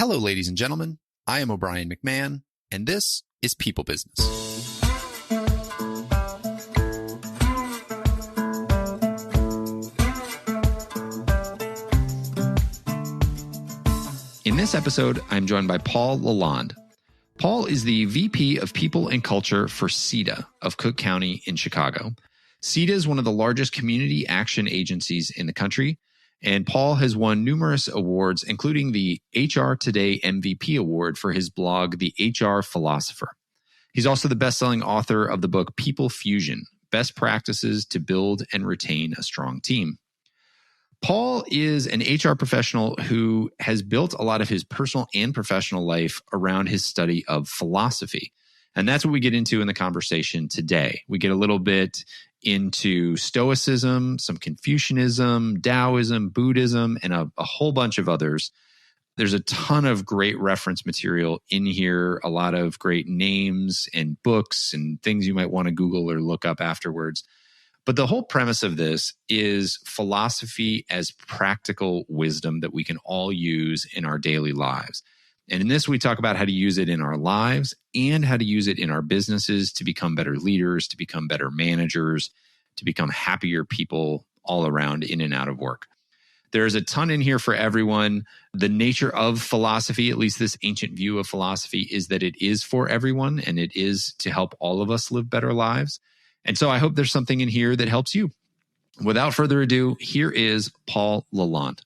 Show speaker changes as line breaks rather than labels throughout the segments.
Hello, ladies and gentlemen. I am O'Brien McMahon, and this is People Business. In this episode, I'm joined by Paul LaLonde. Paul is the VP of People and Culture for CEDA of Cook County in Chicago. CEDA is one of the largest community action agencies in the country, and Paul has won numerous awards, including the HR Today MVP Award for his blog, The HR Philosopher. He's also the best-selling author of the book People Fusion, Best Practices to Build and Retain a Strong Team. Paul is an HR professional who has built a lot of his personal and professional life around his study of philosophy. And that's what we get into in the conversation today. We get a little bit into Stoicism, some Confucianism, Taoism, Buddhism, and a whole bunch of others. There's a ton of great reference material in here, a lot of great names and books and things you might want to Google or look up afterwards. But the whole premise of this is philosophy as practical wisdom that we can all use in our daily lives. And in this, we talk about how to use it in our lives and how to use it in our businesses to become better leaders, to become better managers, to become happier people all around in and out of work. There's a ton in here for everyone. The nature of philosophy, at least this ancient view of philosophy, is that it is for everyone and it is to help all of us live better lives. And so I hope there's something in here that helps you. Without further ado, here is Paul LaLonde.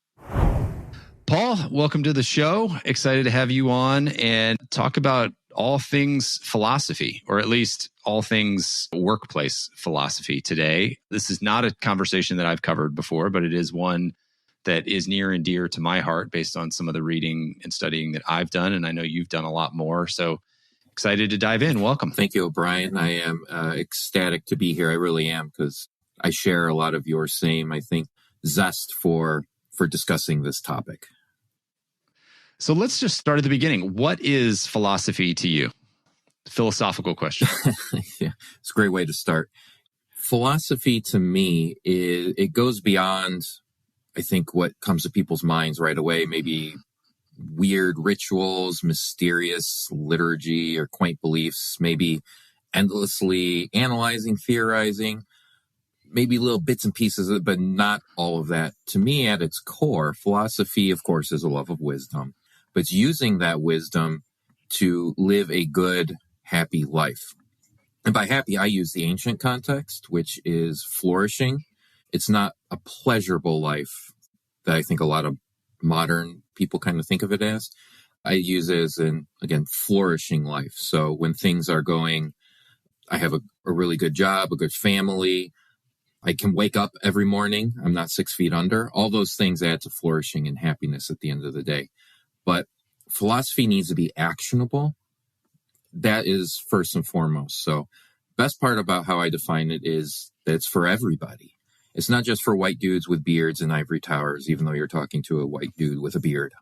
Paul, welcome to the show. Excited to have you on and talk about all things philosophy, or at least all things workplace philosophy today. This is not a conversation that I've covered before, but it is one that is near and dear to my heart based on some of the reading and studying that I've done. And I know you've done a lot more. So excited to dive in. Welcome.
Thank you, O'Brien. I am ecstatic to be here. I really am, because I share a lot of your same, I think, zest for discussing this topic.
So let's just start at the beginning. What is philosophy to you? Philosophical question.
Yeah, it's a great way to start. Philosophy to me it goes beyond, I think, what comes to people's minds right away. Maybe weird rituals, mysterious liturgy, or quaint beliefs, maybe endlessly analyzing, theorizing, maybe little bits and pieces of it, but not all of that. To me, at its core, philosophy, of course, is a love of wisdom, but it's using that wisdom to live a good, happy life. And by happy, I use the ancient context, which is flourishing. It's not a pleasurable life that I think a lot of modern people kind of think of it as. I use it as again, flourishing life. So when things are going, I have a really good job, a good family, I can wake up every morning, I'm not 6 feet under. All those things add to flourishing and happiness at the end of the day. But philosophy needs to be actionable. That is first and foremost. So best part about how I define it is that it's for everybody. It's not just for white dudes with beards and ivory towers, even though you're talking to a white dude with a beard.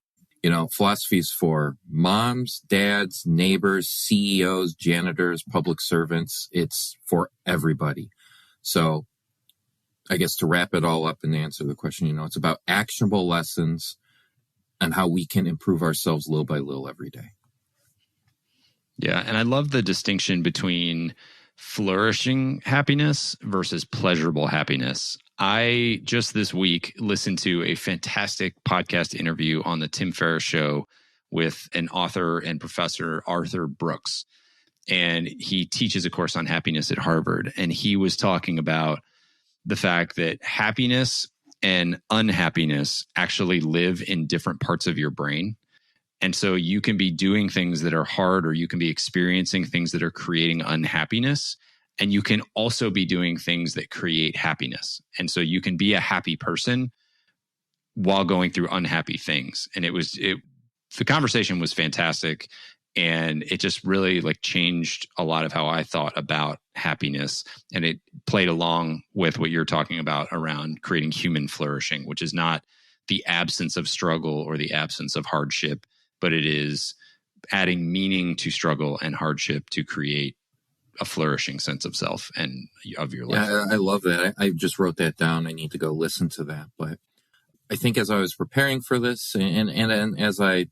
You know, philosophy is for moms, dads, neighbors, CEOs, janitors, public servants. It's for everybody. So I guess to wrap it all up and answer the question, it's about actionable lessons and how we can improve ourselves little by little every day.
Yeah. And I love the distinction between flourishing happiness versus pleasurable happiness. I just this week listened to a fantastic podcast interview on the Tim Ferriss Show with an author and professor, Arthur Brooks. And he teaches a course on happiness at Harvard. And he was talking about the fact that happiness and unhappiness actually live in different parts of your brain. And so you can be doing things that are hard, or you can be experiencing things that are creating unhappiness. And you can also be doing things that create happiness. And so you can be a happy person while going through unhappy things. And the conversation was fantastic. And it just really changed a lot of how I thought about happiness. And it played along with what you're talking about around creating human flourishing, which is not the absence of struggle or the absence of hardship, but it is adding meaning to struggle and hardship to create a flourishing sense of self and of your life.
Yeah, I love that. I just wrote that down. I need to go listen to that. But I think as I was preparing for this and as I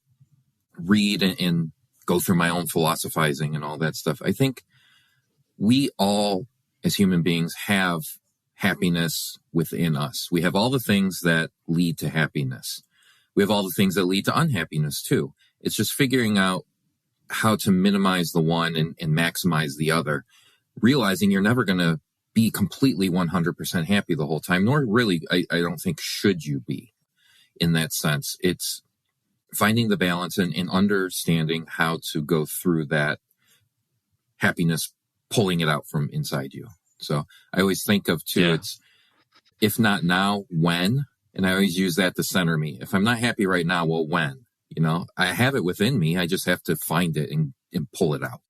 read and go through my own philosophizing and all that stuff, I think we all, as human beings, have happiness within us. We have all the things that lead to happiness. We have all the things that lead to unhappiness too. It's just figuring out how to minimize the one and maximize the other, realizing you're never going to be completely 100% happy the whole time, nor really, I don't think, should you be in that sense. It's finding the balance and understanding how to go through that happiness, pulling it out from inside you. So I always think of too, it's if not now, when? And I always use that to center me. If I'm not happy right now, well, when? You know, I have it within me. I just have to find it and pull it out.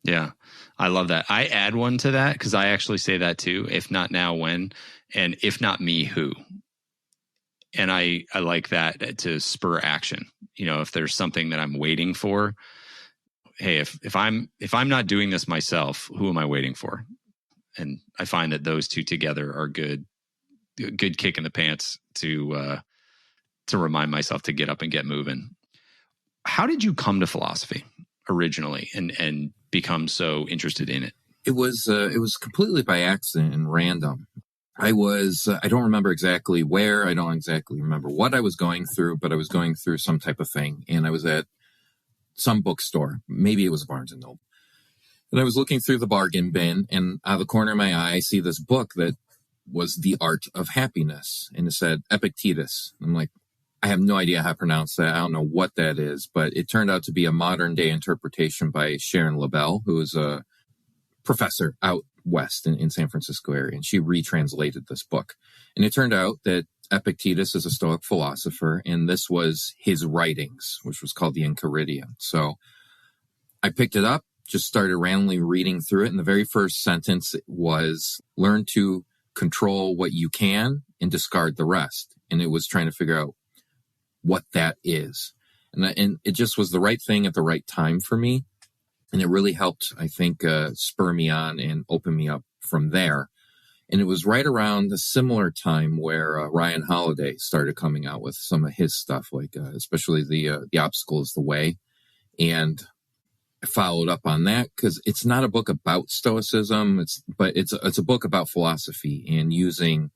Yeah, I love that. I add one to that because I actually say that too. If not now, when? And if not me, who? And I like that to spur action. You know, if there's something that I'm waiting for, hey, if I'm not doing this myself, who am I waiting for? And I find that those two together are good kick in the pants to remind myself to get up and get moving. How did you come to philosophy originally and become so interested in it?
It was completely by accident and random. I don't remember exactly where, I don't exactly remember what I was going through, but I was going through some type of thing. And I was at some bookstore, maybe it was Barnes & Noble. And I was looking through the bargain bin, and out of the corner of my eye, I see this book that was The Art of Happiness. And it said Epictetus. I'm like, I have no idea how to pronounce that. I don't know what that is, but it turned out to be a modern day interpretation by Sharon LaBelle, who is a professor out west in San Francisco area. And she retranslated this book. And it turned out that Epictetus is a Stoic philosopher, and this was his writings, which was called the Enchiridion. So I picked it up, just started randomly reading through it. And the very first sentence was, learn to control what you can and discard the rest. And it was trying to figure out what that is. And it just was the right thing at the right time for me. And it really helped, I think, spur me on and open me up from there. And it was right around the similar time where Ryan Holiday started coming out with some of his stuff, like especially the Obstacle is the Way. And I followed up on that because it's not a book about Stoicism, but it's a book about philosophy and using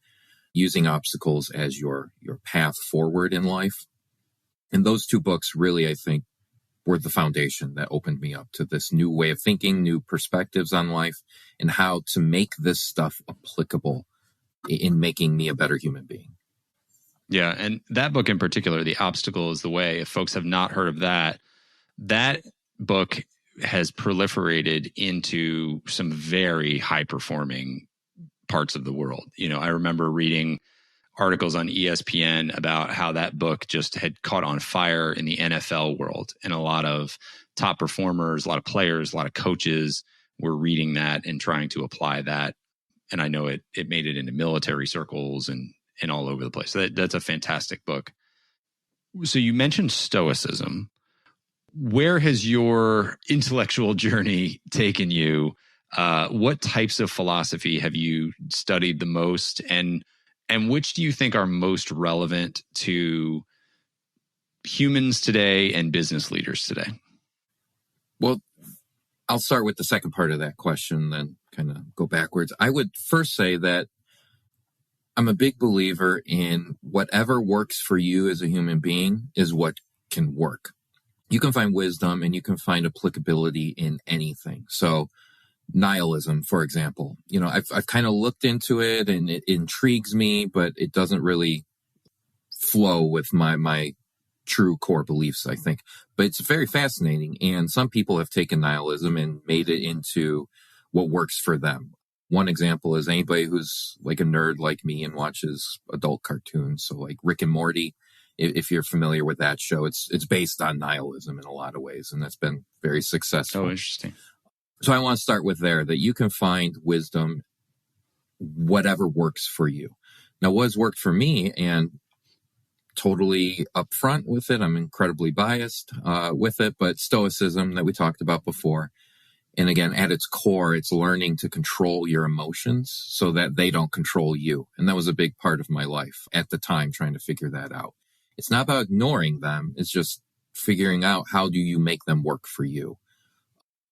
obstacles as your path forward in life. And those two books really, I think, were the foundation that opened me up to this new way of thinking, new perspectives on life, and how to make this stuff applicable in making me a better human being.
Yeah, and that book in particular, The Obstacle is the Way, if folks have not heard of that book has proliferated into some very high-performing parts of the world. You know, I remember reading articles on ESPN about how that book just had caught on fire in the NFL world. And a lot of top performers, a lot of players, a lot of coaches were reading that and trying to apply that. And I know it made it into military circles and all over the place. So that's a fantastic book. So you mentioned Stoicism. Where has your intellectual journey taken you? What types of philosophy have you studied the most? And which do you think are most relevant to humans today and business leaders today?
Well, I'll start with the second part of that question, then kind of go backwards. I would first say that I'm a big believer in whatever works for you as a human being is what can work. You can find wisdom and you can find applicability in anything. So nihilism, for example, you know, I've kind of looked into it and it intrigues me, but it doesn't really flow with my true core beliefs, I think. But it's very fascinating. And some people have taken nihilism and made it into what works for them. One example is anybody who's like a nerd like me and watches adult cartoons. So like Rick and Morty, if you're familiar with that show, it's based on nihilism in a lot of ways. And that's been very successful.
Oh, interesting.
So I want to start with there, that you can find wisdom, whatever works for you. Now, what has worked for me, and totally upfront with it, I'm incredibly biased with it, but Stoicism that we talked about before. And again, at its core, it's learning to control your emotions so that they don't control you. And that was a big part of my life at the time, trying to figure that out. It's not about ignoring them. It's just figuring out how do you make them work for you.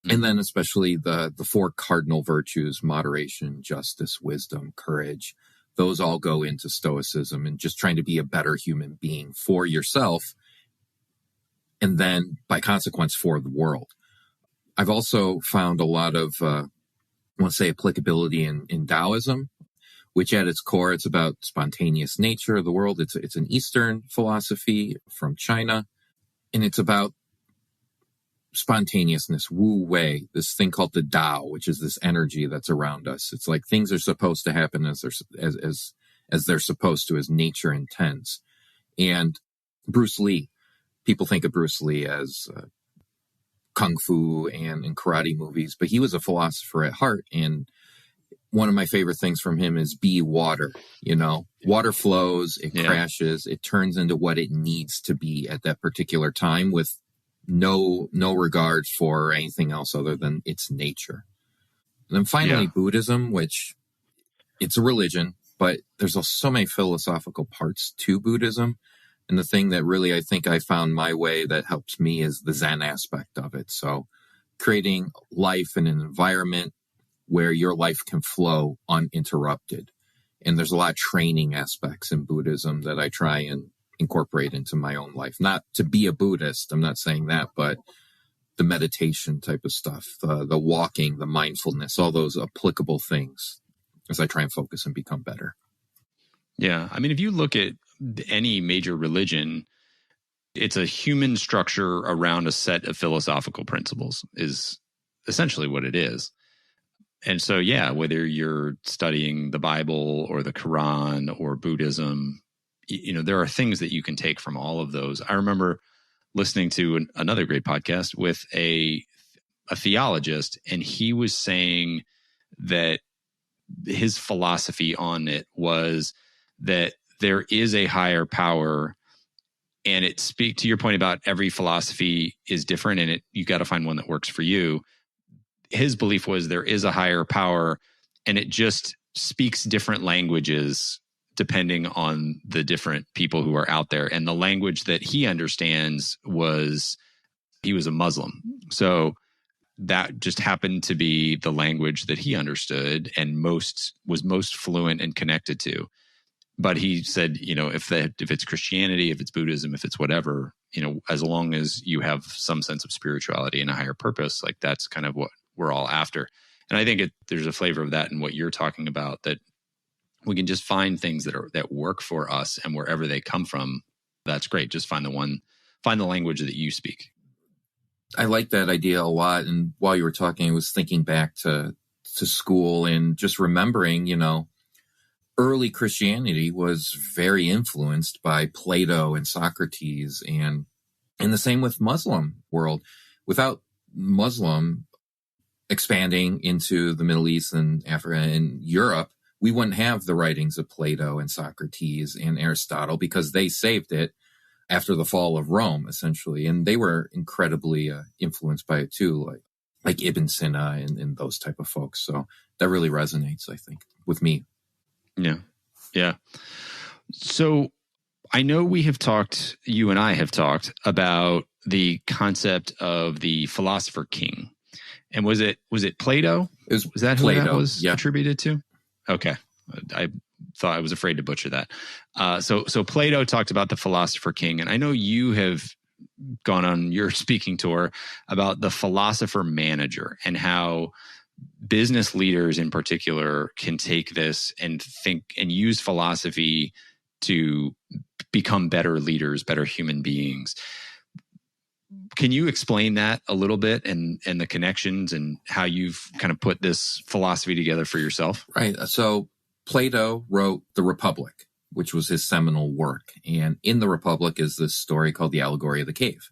And then especially the four cardinal virtues: moderation, justice, wisdom, courage. Those all go into Stoicism and just trying to be a better human being for yourself, and then by consequence for the world. I've also found a lot of, applicability in Taoism, which at its core, it's about spontaneous nature of the world. It's an Eastern philosophy from China, and it's about spontaneousness, Wu Wei, this thing called the Tao, which is this energy that's around us. It's like things are supposed to happen as they're supposed to, as nature intends. And Bruce Lee, people think of Bruce Lee as kung fu and karate movies, but he was a philosopher at heart. And one of my favorite things from him is be water. Water flows, it crashes, it turns into what it needs to be at that particular time, with no regard for anything else other than its nature. And then finally, Buddhism, which it's a religion, but there's so many philosophical parts to Buddhism. And the thing that really I think I found my way that helps me is the Zen aspect of it. So creating life in an environment where your life can flow uninterrupted. And there's a lot of training aspects in Buddhism that I try and incorporate into my own life. Not to be a Buddhist, I'm not saying that, but the meditation type of stuff, the walking, the mindfulness, all those applicable things as I try and focus and become better.
Yeah. I mean, if you look at any major religion, it's a human structure around a set of philosophical principles is essentially what it is. And so, whether you're studying the Bible or the Quran or Buddhism, there are things that you can take from all of those. I remember listening to another great podcast with a theologist, and he was saying that his philosophy on it was that there is a higher power, and it speaks to your point about every philosophy is different, and you got to find one that works for you. His belief was there is a higher power, and it just speaks different languages depending on the different people who are out there. And the language that he understands he was a Muslim. So that just happened to be the language that he understood and was most fluent and connected to. But he said, if it's Christianity, if it's Buddhism, if it's whatever, as long as you have some sense of spirituality and a higher purpose, like that's kind of what we're all after. And I think there's a flavor of that in what you're talking about, that we can just find things that work for us, and wherever they come from, that's great. Just find the language that you speak.
I like that idea a lot. And while you were talking, I was thinking back to school and just remembering, early Christianity was very influenced by Plato and Socrates, and the same with Muslim world. Without Muslim expanding into the Middle East and Africa and Europe, we wouldn't have the writings of Plato and Socrates and Aristotle, because they saved it after the fall of Rome, essentially. And they were incredibly influenced by it too, like Ibn Sina and those type of folks. So that really resonates, I think, with me.
Yeah. Yeah. So I know you and I have talked about the concept of the philosopher king. And was it Plato? Was that who
Plato,
that was attributed to? Okay. I was afraid to butcher that. So Plato talked about the philosopher king. And I know you have gone on your speaking tour about the philosopher manager and how business leaders in particular can take this and think and use philosophy to become better leaders, better human beings. Can you explain that a little bit and the connections and how you've kind of put this philosophy together for yourself?
Right. So Plato wrote The Republic, which was his seminal work. And in The Republic is this story called The Allegory of the Cave.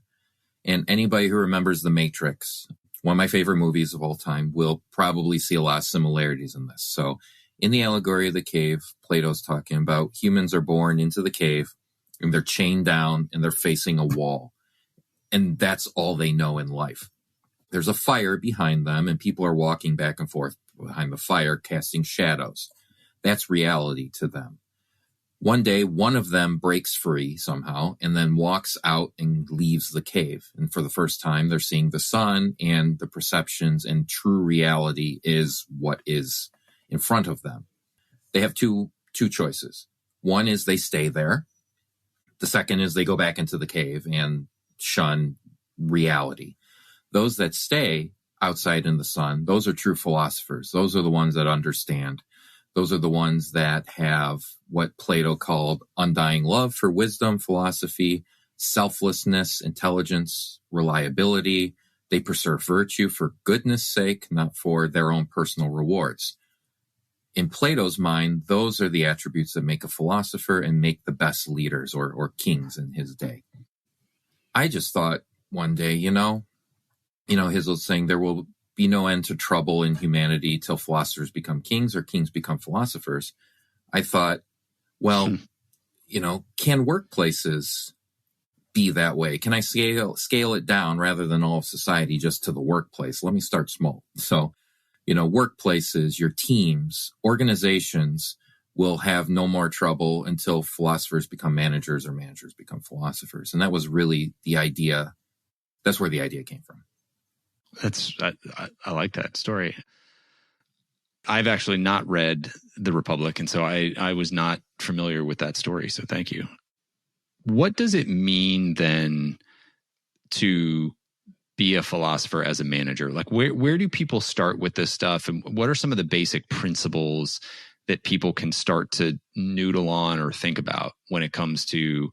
And anybody who remembers The Matrix, one of my favorite movies of all time, will probably see a lot of similarities in this. So in The Allegory of the Cave, Plato's talking about humans are born into the cave and they're chained down and they're facing a wall. And that's all they know in life. There's a fire behind them and people are walking back and forth behind the fire, casting shadows. That's reality to them. One day, one of them breaks free somehow and then walks out and leaves the cave. And for the first time, they're seeing the sun and the perceptions, and true reality is what is in front of them. They have two choices. One is they stay there. The second is they go back into the cave and shun reality. Those that stay outside in the sun, those are true philosophers. Those are the ones that understand. Those are the ones that have what Plato called undying love for wisdom, philosophy, selflessness, intelligence, reliability. They preserve virtue for goodness' sake, not for their own personal rewards. In Plato's mind, those are the attributes that make a philosopher and make the best leaders or kings in his day. I just thought one day, his old saying, there will be no end to trouble in humanity till philosophers become kings or kings become philosophers. I thought, well, can workplaces be that way? Can I scale it down rather than all of society just to the workplace? Let me start small. So, workplaces, your teams, organizations will have no more trouble until philosophers become managers or managers become philosophers. And that was really the idea. That's where the idea came from.
I like that story. I've actually not read The Republic, and so I was not familiar with that story. So thank you. What does it mean then to be a philosopher as a manager? Like where do people start with this stuff? And what are some of the basic principles that people can start to noodle on or think about when it comes to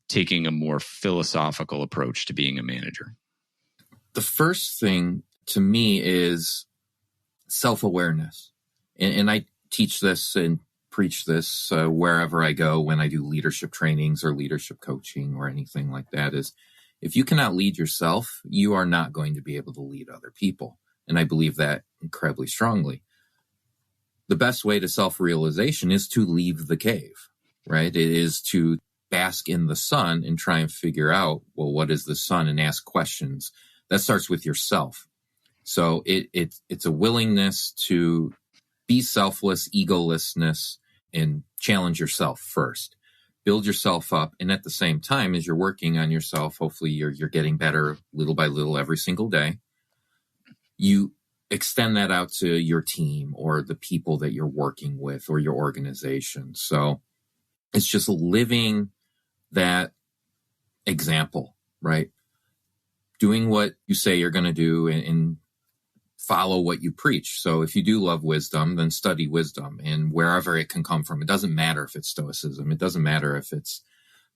taking a more philosophical approach to being a manager?
The first thing to me is self-awareness. And I teach this and preach this wherever I go when I do leadership trainings or leadership coaching or anything like that, is if you cannot lead yourself, you are not going to be able to lead other people. And I believe that incredibly strongly. The best way to self-realization is to leave the cave, right? It is to bask in the sun and try and figure out, well, what is the sun, and ask questions. That starts with yourself. So it's a willingness to be selfless, egolessness, and challenge yourself first. Build yourself up. And at the same time, as you're working on yourself, hopefully you're getting better little by little every single day. You extend that out to your team or the people that you're working with or your organization. So it's just living that example, right? Doing what you say you're going to do and follow what you preach. So if you do love wisdom, then study wisdom, and wherever it can come from. It doesn't matter if it's Stoicism. It doesn't matter if it's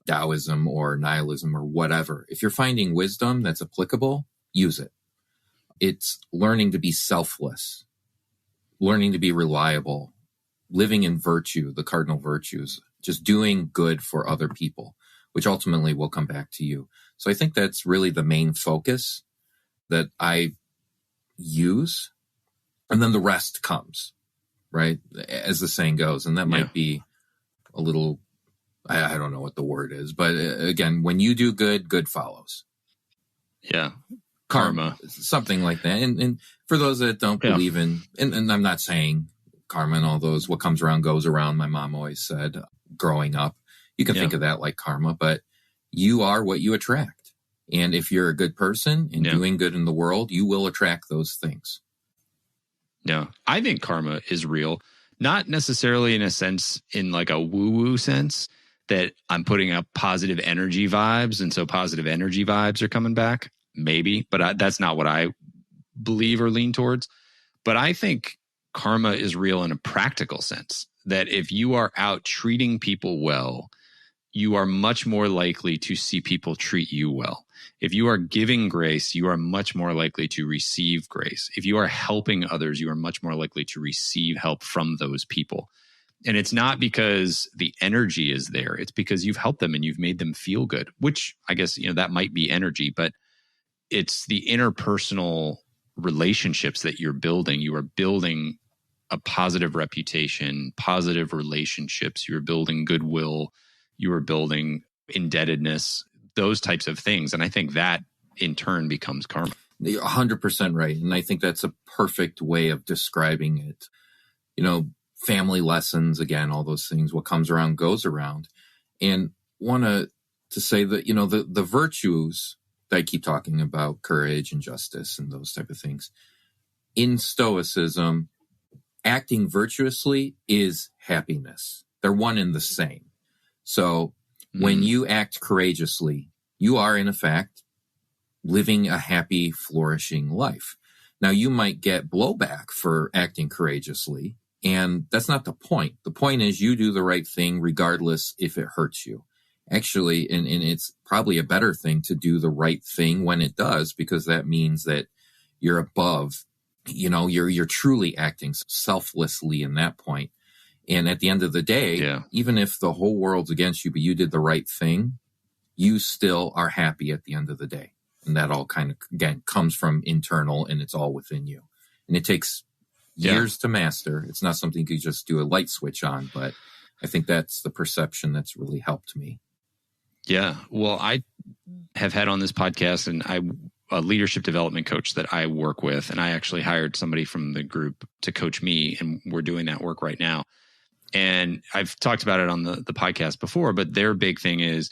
Taoism or nihilism or whatever. If you're finding wisdom that's applicable, use it. It's learning to be selfless, learning to be reliable, living in virtue, the cardinal virtues, just doing good for other people, which ultimately will come back to you. So I think that's really the main focus that I use. And then the rest comes, right? As the saying goes. And that might be a little, I don't know what the word is, but again, when you do good, good follows.
Yeah. Karma.
Something like that. And for those that don't believe in, and I'm not saying karma and all those, what comes around goes around, my mom always said growing up. You can think of that like karma, but you are what you attract. And if you're a good person and doing good in the world, you will attract those things.
Yeah. I think karma is real, not necessarily in a sense, in like a woo-woo sense that I'm putting up positive energy vibes. And so positive energy vibes are coming back. Maybe, but that's not what I believe or lean towards. But I think karma is real in a practical sense, that if you are out treating people well, you are much more likely to see people treat you well. If you are giving grace, you are much more likely to receive grace. If you are helping others, you are much more likely to receive help from those people. And it's not because the energy is there. It's because you've helped them and you've made them feel good, which I guess, that might be energy, but it's the interpersonal relationships that you're building. You are building a positive reputation, positive relationships. You're building goodwill. You are building indebtedness, those types of things. And I think that in turn becomes karma. You're
100% right. And I think that's a perfect way of describing it. family lessons, again, all those things, what comes around goes around. And want to say that, the virtues that I keep talking about, courage and justice and those type of things, in Stoicism, acting virtuously is happiness. They're one and the same. So when you act courageously, you are in effect living a happy, flourishing life. Now, you might get blowback for acting courageously, and that's not the point. The point is you do the right thing regardless if it hurts you. Actually, and it's probably a better thing to do the right thing when it does, because that means that you're above, you're truly acting selflessly in that point. And at the end of the day, even if the whole world's against you, but you did the right thing, you still are happy at the end of the day. And that all kind of, again, comes from internal, and it's all within you. And it takes years to master. It's not something you could just do a light switch on, but I think that's the perception that's really helped me.
Yeah. Well, I have had on this podcast, and a leadership development coach that I work with, and I actually hired somebody from the group to coach me, and we're doing that work right now. And I've talked about it on the podcast before, but their big thing is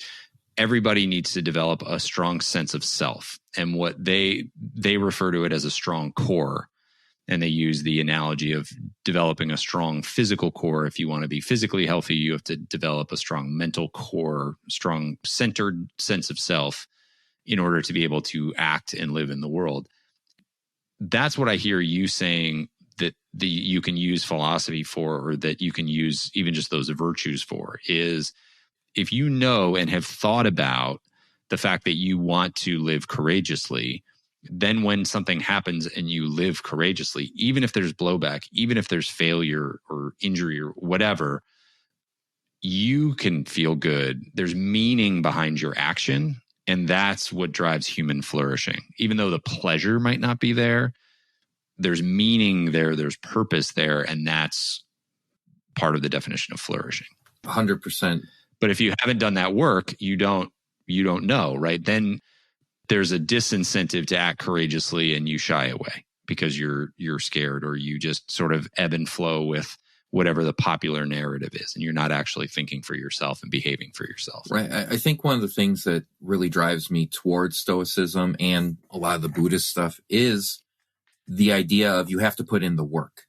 everybody needs to develop a strong sense of self. And what they refer to it as a strong core. And they use the analogy of developing a strong physical core. If you want to be physically healthy, you have to develop a strong mental core, strong centered sense of self in order to be able to act and live in the world. That's what I hear you saying that you can use philosophy for, or that you can use even just those virtues for, is if you know and have thought about the fact that you want to live courageously, then when something happens and you live courageously, even if there's blowback, even if there's failure or injury or whatever, you can feel good. There's meaning behind your action. And that's what drives human flourishing. Even though the pleasure might not be there, there's meaning there, there's purpose there. And that's part of the definition of flourishing.
100%.
But if you haven't done that work, you don't know, right? Then there's a disincentive to act courageously, and you shy away because you're scared, or you just sort of ebb and flow with whatever the popular narrative is, and you're not actually thinking for yourself and behaving for yourself.
Right. I think one of the things that really drives me towards Stoicism and a lot of the Buddhist stuff is the idea of you have to put in the work.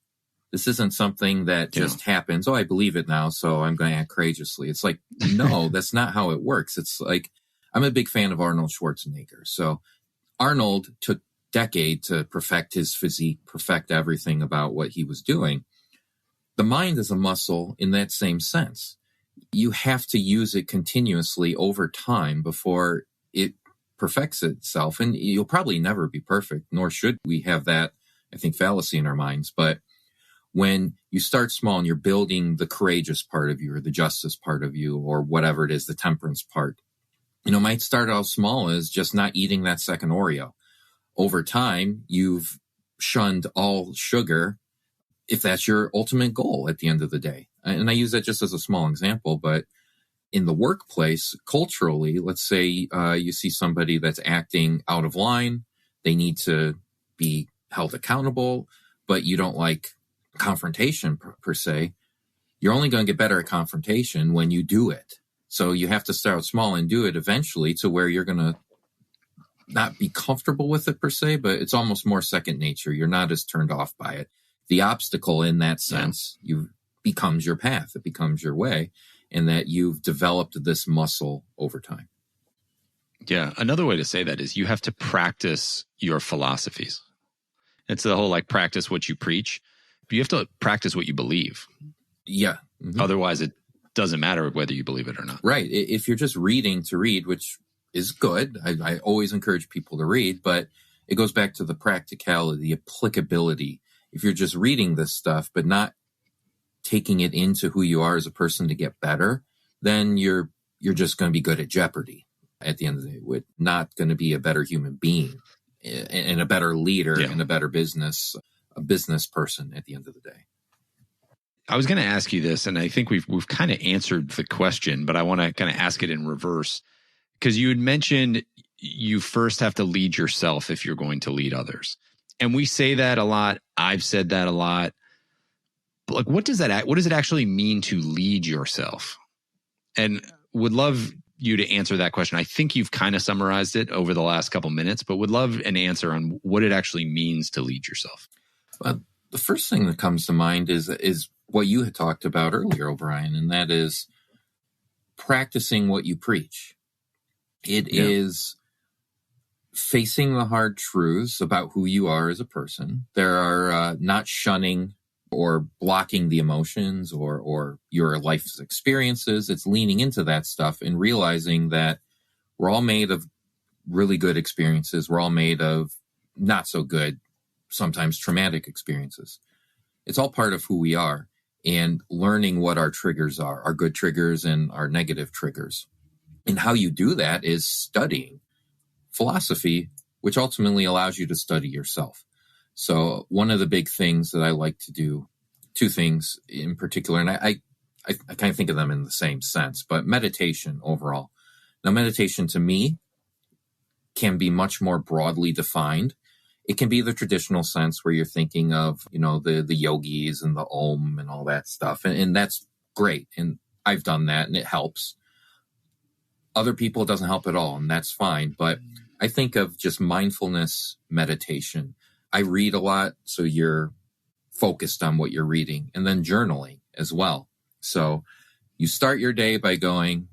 This isn't something that just happens. Oh, I believe it now, so I'm going to act courageously. It's like, no, that's not how it works. It's like, I'm a big fan of Arnold Schwarzenegger. So Arnold took a decade to perfect his physique, perfect everything about what he was doing. The mind is a muscle in that same sense. You have to use it continuously over time before it perfects itself. And you'll probably never be perfect, nor should we have that, I think, fallacy in our minds. But when you start small and you're building the courageous part of you, or the justice part of you, or whatever it is, the temperance part, might start out small as just not eating that second Oreo. Over time, you've shunned all sugar, if that's your ultimate goal at the end of the day. And I use that just as a small example, but in the workplace, culturally, let's say you see somebody that's acting out of line, they need to be held accountable, but you don't like confrontation per se. You're only going to get better at confrontation when you do it. So you have to start small and do it eventually to where you're going to not be comfortable with it per se, but it's almost more second nature. You're not as turned off by it. The obstacle in that sense, becomes your path. It becomes your way, and that you've developed this muscle over time.
Yeah. Another way to say that is you have to practice your philosophies. It's the whole practice what you preach, but you have to practice what you believe.
Yeah. Mm-hmm.
Otherwise, it doesn't matter whether you believe it or not.
Right. If you're just reading to read, which is good, I always encourage people to read, but it goes back to the practicality, the applicability. If you're just reading this stuff, but not taking it into who you are as a person to get better, then you're just going to be good at Jeopardy at the end of the day, with not going to be a better human being and a better leader and a better business person at the end of the day.
I was going to ask you this, and I think we've kind of answered the question, but I want to kind of ask it in reverse, because you had mentioned you first have to lead yourself if you're going to lead others. And we say that a lot. I've said that a lot. like, what does it actually mean to lead yourself? And would love you to answer that question. I think you've kind of summarized it over the last couple minutes, but would love an answer on what it actually means to lead yourself.
The first thing that comes to mind is what you had talked about earlier, O'Brien, and that is practicing what you preach. It is facing the hard truths about who you are as a person. There are not shunning or blocking the emotions or your life's experiences. It's leaning into that stuff and realizing that we're all made of really good experiences. We're all made of not so good, sometimes traumatic experiences. It's all part of who we are, and learning what our triggers are, our good triggers and our negative triggers. And how you do that is studying philosophy, which ultimately allows you to study yourself. So one of the big things that I like to do, two things in particular, and I kind of think of them in the same sense, but meditation overall. Now, meditation to me can be much more broadly defined. It can be the traditional sense where you're thinking of, the yogis and the Om and all that stuff. And that's great. And I've done that and it helps. Other people, it doesn't help at all, and that's fine. But I think of just mindfulness meditation. I read a lot, so you're focused on what you're reading, and then journaling as well. So you start your day by going,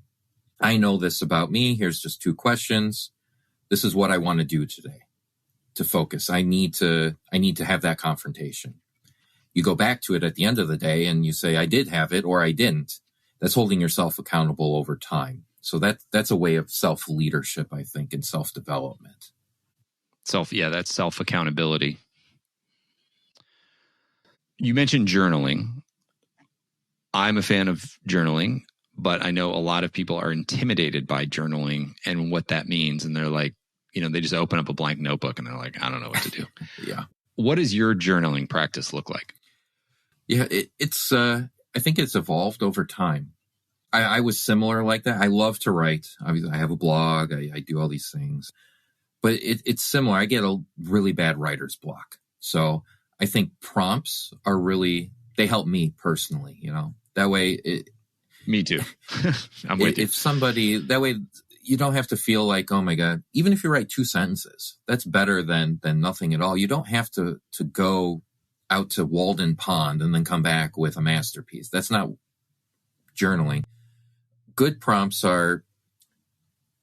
I know this about me. Here's just 2 questions. This is what I want to do today to focus. I need to have that confrontation. You go back to it at the end of the day and you say, I did have it or I didn't. That's holding yourself accountable over time. So that's a way of self-leadership, I think, and self-development.
That's self-accountability. You mentioned journaling. I'm a fan of journaling, but I know a lot of people are intimidated by journaling and what that means. And they're like, they just open up a blank notebook and they're like, I don't know what to do.
Yeah.
What does your journaling practice look like?
Yeah, it's I think it's evolved over time. I was similar like that. I love to write. I have a blog. I do all these things. But it's similar. I get a really bad writer's block. So I think prompts are they help me personally, That way
me too. I'm with you.
If somebody, that way you don't have to feel like, oh my God, even if you write 2 sentences, that's better than nothing at all. You don't have to go out to Walden Pond and then come back with a masterpiece. That's not journaling. Good prompts are,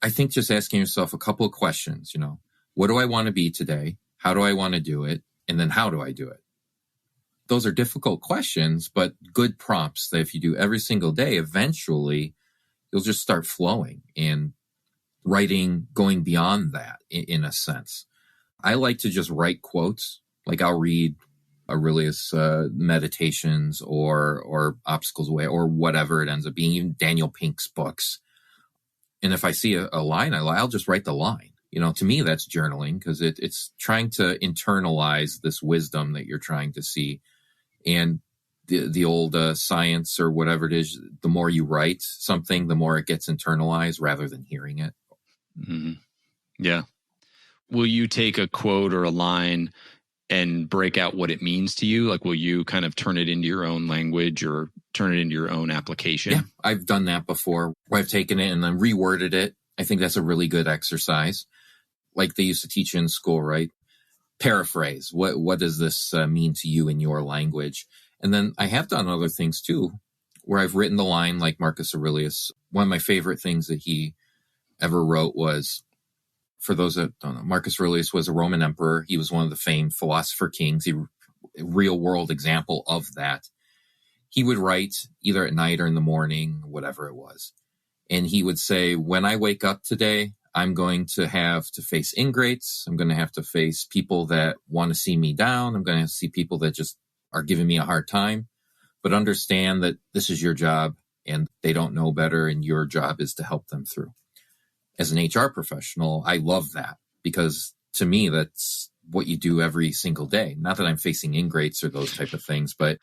I think, just asking yourself a couple of questions, what do I want to be today? How do I want to do it? And then how do I do it? Those are difficult questions, but good prompts that if you do every single day, eventually you'll just start flowing and writing, going beyond that in a sense. I like to just write quotes. Like I'll read Aurelius' meditations or Obstacles Away or whatever it ends up being, even Daniel Pink's books. And if I see a line, I'll just write the line. To me, that's journaling because it's trying to internalize this wisdom that you're trying to see. And the old science or whatever it is, the more you write something, the more it gets internalized rather than hearing it.
Mm-hmm. Yeah. Will you take a quote or a line and break out what it means to you? Like, will you kind of turn it into your own language or turn it into your own application?
Yeah, I've done that before where I've taken it and then reworded it. I think that's a really good exercise. Like they used to teach in school, right? Paraphrase. What does this mean to you in your language? And then I have done other things too, where I've written the line like Marcus Aurelius. One of my favorite things that he ever wrote was, for those that don't know, Marcus Aurelius was a Roman emperor. He was one of the famed philosopher kings, a real world example of that. He would write either at night or in the morning, whatever it was. And he would say, when I wake up today, I'm going to have to face ingrates. I'm going to have to face people that want to see me down. I'm going to have to see people that just are giving me a hard time. But understand that this is your job and they don't know better, and your job is to help them through. As an HR professional, I love that because to me, that's what you do every single day. Not that I'm facing ingrates or those type of things, but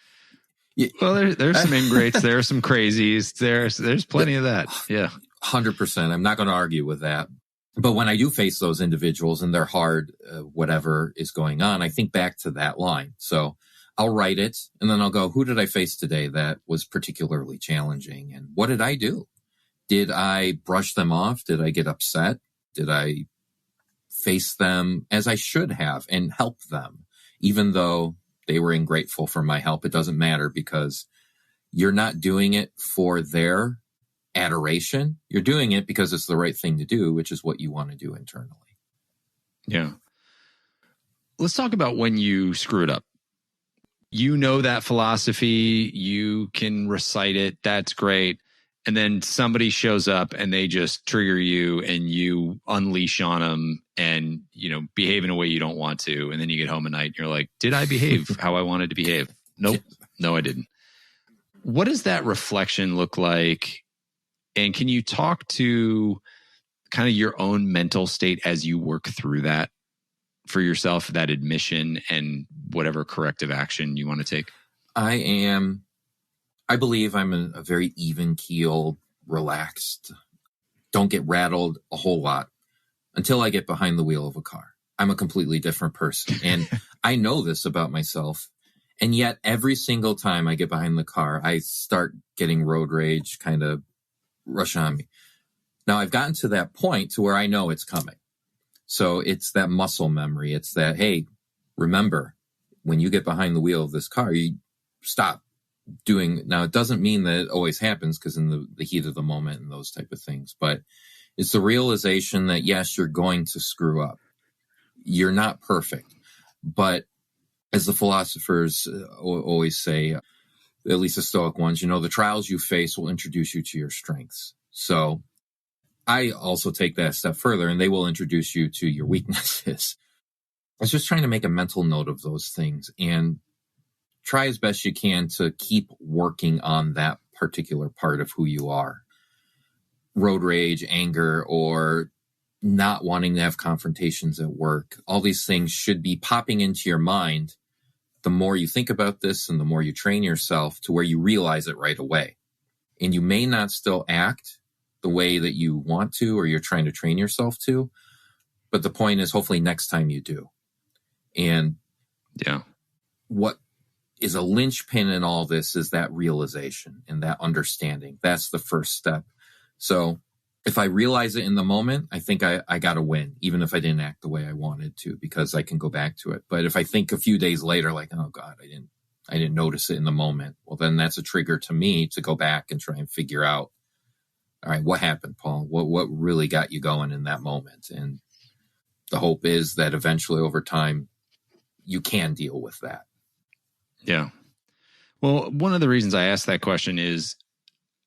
well, there's some ingrates, there are some crazies, there's plenty of that. Yeah,
100%. I'm not going to argue with that. But when I do face those individuals and they're hard, whatever is going on, I think back to that line. So I'll write it and then I'll go, who did I face today that was particularly challenging? And what did I do? Did I brush them off? Did I get upset? Did I face them as I should have and help them? Even though they were ungrateful for my help, it doesn't matter because you're not doing it for their adoration. You're doing it because it's the right thing to do, which is what you want to do internally.
Yeah. Let's talk about when you screw it up. You know that philosophy, you can recite it, that's great. And then somebody shows up and they just trigger you and you unleash on them and, behave in a way you don't want to. And then you get home at night and you're like, did I behave how I wanted to behave? Nope. No, I didn't. What does that reflection look like? And can you talk to kind of your own mental state as you work through that for yourself, that admission and whatever corrective action you want to take?
I believe I'm a very even-keeled, relaxed, don't get rattled a whole lot until I get behind the wheel of a car. I'm a completely different person. And I know this about myself. And yet every single time I get behind the car, I start getting road rage kind of rush on me. Now I've gotten to that point to where I know it's coming. So it's that muscle memory. It's that, hey, remember, when you get behind the wheel of this car, you stop doing. Now, it doesn't mean that it always happens because in the heat of the moment and those type of things, but it's the realization that, yes, you're going to screw up. You're not perfect. But as the philosophers always say, at least the Stoic ones, the trials you face will introduce you to your strengths. So I also take that a step further, and they will introduce you to your weaknesses. I was just trying to make a mental note of those things and try as best you can to keep working on that particular part of who you are. Road rage, anger, or not wanting to have confrontations at work. All these things should be popping into your mind the more you think about this and the more you train yourself to where you realize it right away. And you may not still act the way that you want to or you're trying to train yourself to, but the point is hopefully next time you do. And what is a linchpin in all this is that realization and that understanding. That's the first step. So if I realize it in the moment, I think I got to win, even if I didn't act the way I wanted to, because I can go back to it. But if I think a few days later, like, oh God, I didn't notice it in the moment, well, then that's a trigger to me to go back and try and figure out, all right, what happened, Paul? What really got you going in that moment? And the hope is that eventually over time, you can deal with that.
Yeah. Well, one of the reasons I asked that question is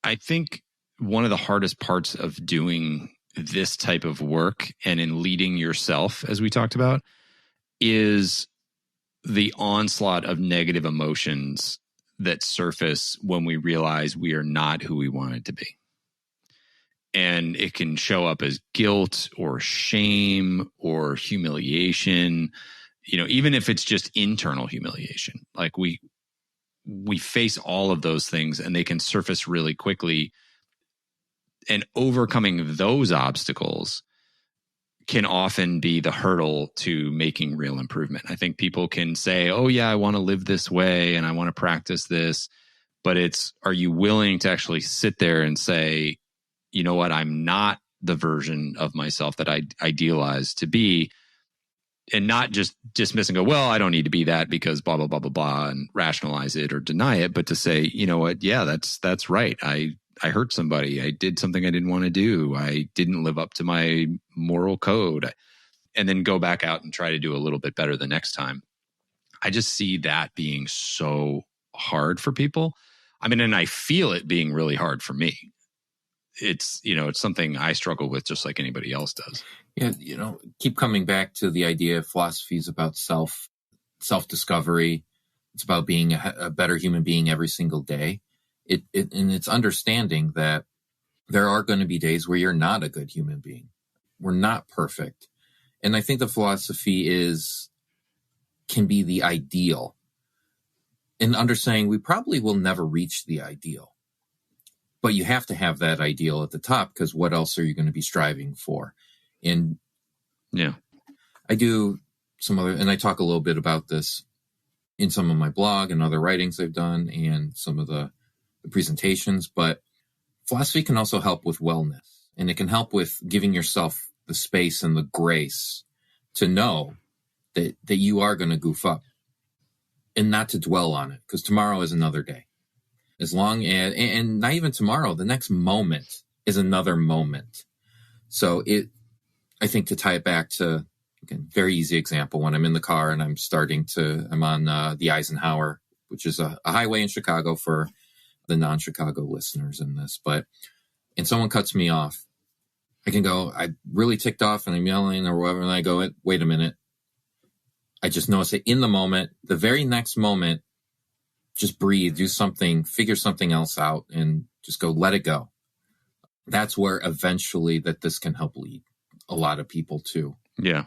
I think one of the hardest parts of doing this type of work and in leading yourself, as we talked about, is the onslaught of negative emotions that surface when we realize we are not who we wanted to be. And it can show up as guilt or shame or humiliation, even if it's just internal humiliation. Like we face all of those things and they can surface really quickly. And overcoming those obstacles can often be the hurdle to making real improvement. I think people can say, oh yeah, I want to live this way and I want to practice this. But are you willing to actually sit there and say, you know what, I'm not the version of myself that I idealize to be, and not just dismiss and go, well, I don't need to be that because blah, blah, blah, blah, blah, and rationalize it or deny it, but to say, you know what, yeah, that's right. I hurt somebody. I did something I didn't want to do. I didn't live up to my moral code, and then go back out and try to do a little bit better the next time. I just see that being so hard for people. I mean, and I feel it being really hard for me. It's something I struggle with just like anybody else does.
Yeah. Keep coming back to the idea of philosophies about self-discovery. It's about being a better human being every single day. And it's understanding that there are going to be days where you're not a good human being. We're not perfect. And I think the philosophy can be the ideal in understanding we probably will never reach the ideal. But you have to have that ideal at the top because what else are you going to be striving for? And
yeah,
I do some other, and I talk a little bit about this in some of my blog and other writings I've done and some of the presentations. But philosophy can also help with wellness, and it can help with giving yourself the space and the grace to know that you are going to goof up and not to dwell on it, because tomorrow is another day. As long as, and not even tomorrow, the next moment is another moment. So I think to tie it back to, again, very easy example, when I'm in the car and I'm on the Eisenhower, which is a highway in Chicago for the non-Chicago listeners in this, and someone cuts me off, I can go, I'm really ticked off and I'm yelling or whatever, and I go, wait a minute. I just notice it in the moment, the very next moment, just breathe, do something, figure something else out, and just go, let it go. That's where eventually that this can help lead a lot of people too.
Yeah.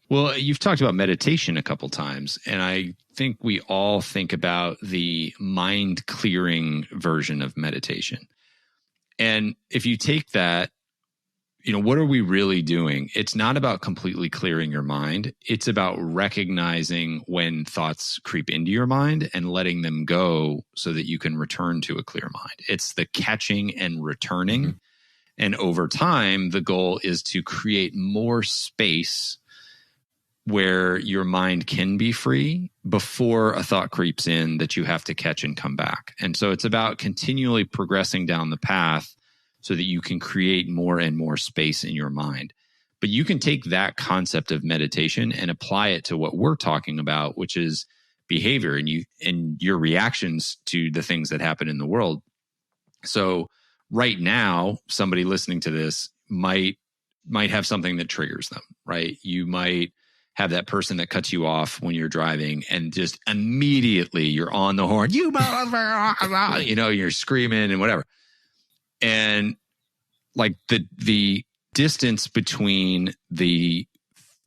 Well, you've talked about meditation a couple times, and I think we all think about the mind clearing version of meditation. And if you take that, what are we really doing? It's not about completely clearing your mind. It's about recognizing when thoughts creep into your mind and letting them go so that you can return to a clear mind. It's the catching and returning. Mm-hmm. And over time, the goal is to create more space where your mind can be free before a thought creeps in that you have to catch and come back. And so it's about continually progressing down the path so that you can create more and more space in your mind. But you can take that concept of meditation and apply it to what we're talking about, which is behavior and your reactions to the things that happen in the world. So right now, somebody listening to this might have something that triggers them, right? You might have that person that cuts you off when you're driving and just immediately you're on the horn, you're screaming and whatever. And like the distance between the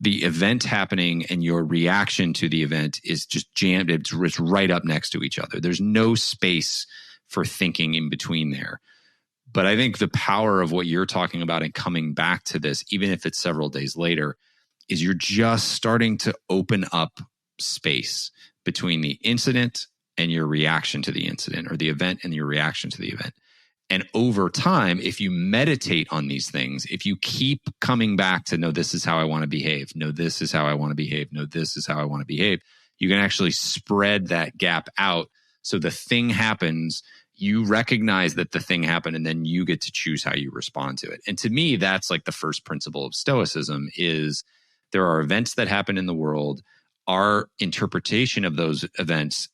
event happening and your reaction to the event is just jammed. It's right up next to each other. There's no space for thinking in between there. But I think the power of what you're talking about and coming back to this, even if it's several days later, is you're just starting to open up space between the incident and your reaction to the incident, or the event and your reaction to the event. And over time, if you meditate on these things, if you keep coming back to, no, this is how I want to behave. No, this is how I want to behave. No, this is how I want to behave. You can actually spread that gap out. So the thing happens, you recognize that the thing happened, and then you get to choose how you respond to it. And to me, that's like the first principle of Stoicism is there are events that happen in the world. Our interpretation of those events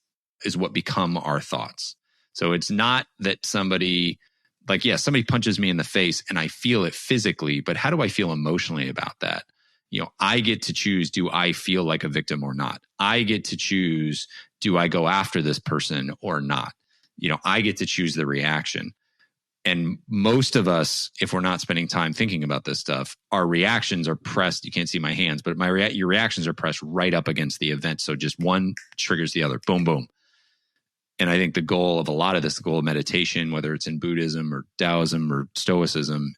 is what become our thoughts. So it's not that somebody punches me in the face and I feel it physically, but how do I feel emotionally about that? I get to choose, do I feel like a victim or not? I get to choose, do I go after this person or not? I get to choose the reaction. And most of us, if we're not spending time thinking about this stuff, our reactions are pressed. You can't see my hands, but your reactions are pressed right up against the event. So just one triggers the other. Boom, boom. And I think the goal of a lot of this, the goal of meditation, whether it's in Buddhism or Taoism or Stoicism,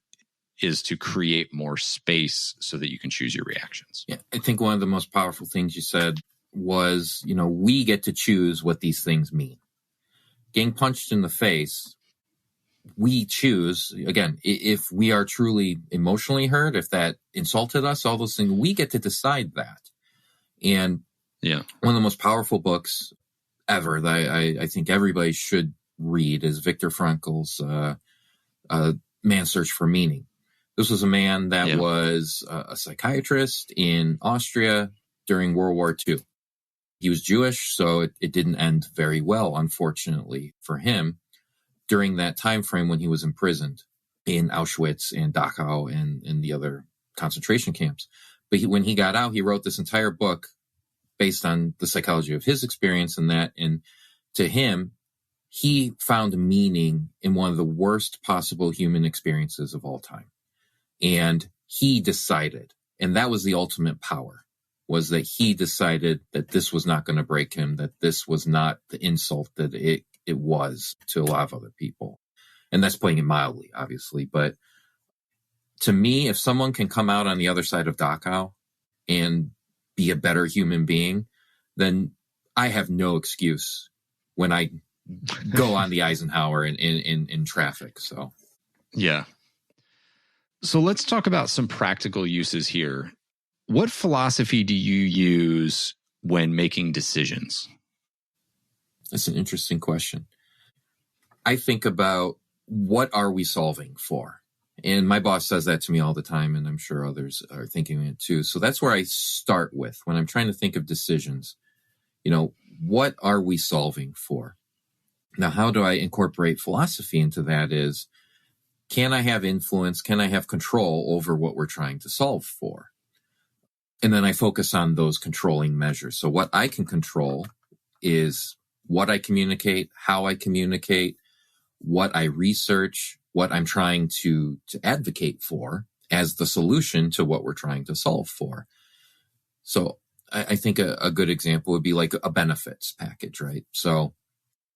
is to create more space so that you can choose your reactions.
Yeah, I think one of the most powerful things you said was, we get to choose what these things mean. Getting punched in the face, we choose, again, if we are truly emotionally hurt, if that insulted us, all those things, we get to decide that. And one of the most powerful books ever that I think everybody should read is Viktor Frankl's Man's Search for Meaning. This was a man that was a psychiatrist in Austria during World War II. He was Jewish, so it didn't end very well, unfortunately, for him during that time frame when he was imprisoned in Auschwitz and Dachau and the other concentration camps. But when he got out, he wrote this entire book based on the psychology of his experience and that. And to him, he found meaning in one of the worst possible human experiences of all time. And he decided, and that was the ultimate power, was that he decided that this was not going to break him, that this was not the insult that it was to a lot of other people. And that's putting it mildly, obviously. But to me, if someone can come out on the other side of Dachau and be a better human being, then I have no excuse when I go on the Eisenhower in traffic. So,
yeah. So let's talk about some practical uses here. What philosophy do you use when making decisions?
That's an interesting question. I think about, what are we solving for? And my boss says that to me all the time, and I'm sure others are thinking it too. So that's where I start with when I'm trying to think of decisions. What are we solving for? Now, how do I incorporate philosophy into that is, can I have influence? Can I have control over what we're trying to solve for? And then I focus on those controlling measures. So what I can control is what I communicate, how I communicate, what I research, what I'm trying to advocate for as the solution to what we're trying to solve for. So I think a good example would be like a benefits package, right? So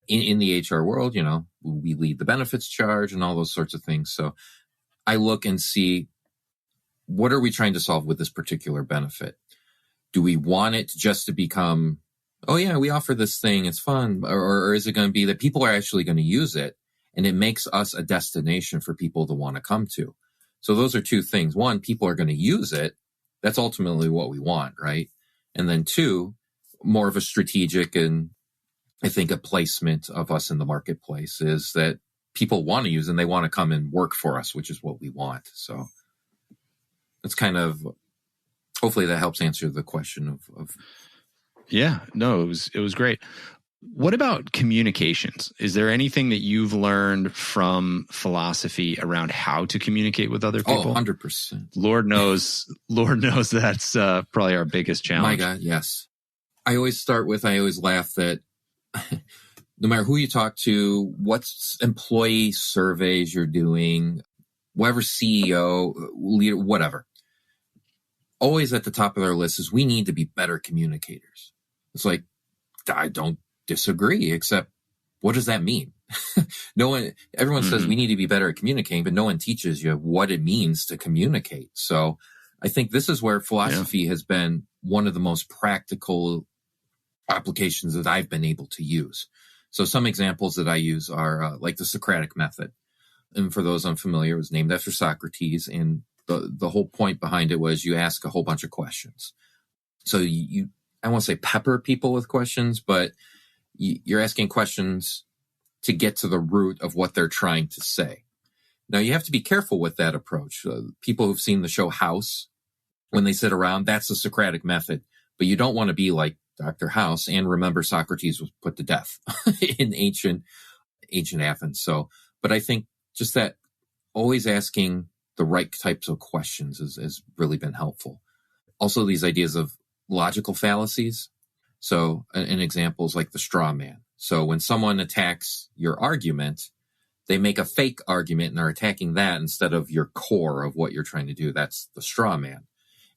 in the HR world, we lead the benefits charge and all those sorts of things. So I look and see, what are we trying to solve with this particular benefit? Do we want it just to become, oh yeah, we offer this thing, it's fun, or is it going to be that people are actually going to use it and it makes us a destination for people to want to come to? So those are two things. One, people are going to use it. That's ultimately what we want, right? And then two, more of a strategic and I think a placement of us in the marketplace is that people want to use and they want to come and work for us, which is what we want. So it's kind of, hopefully that helps answer the question of.
Yeah, no, it was great. What about communications? Is there anything that you've learned from philosophy around how to communicate with other people?
Oh, 100%.
Lord knows that's probably our biggest challenge.
My God, yes. I always laugh that no matter who you talk to, what employee surveys you're doing, whatever CEO, leader, whatever, always at the top of their list is, we need to be better communicators. It's like, I don't disagree, except what does that mean? Everyone says we need to be better at communicating, but no one teaches you what it means to communicate. So I think this is where philosophy has been one of the most practical applications that I've been able to use. So some examples that I use are like the Socratic method. And for those unfamiliar, it was named after Socrates. And the whole point behind it was, you ask a whole bunch of questions. So I won't say pepper people with questions, but you're asking questions to get to the root of what they're trying to say. Now, you have to be careful with that approach. People who've seen the show House, when they sit around, that's the Socratic method. But you don't want to be like Dr. House. And remember, Socrates was put to death in ancient Athens. So, but I think just that always asking the right types of questions has really been helpful. Also, these ideas of logical fallacies. So an example is like the straw man. So when someone attacks your argument, they make a fake argument and are attacking that instead of your core of what you're trying to do. That's the straw man.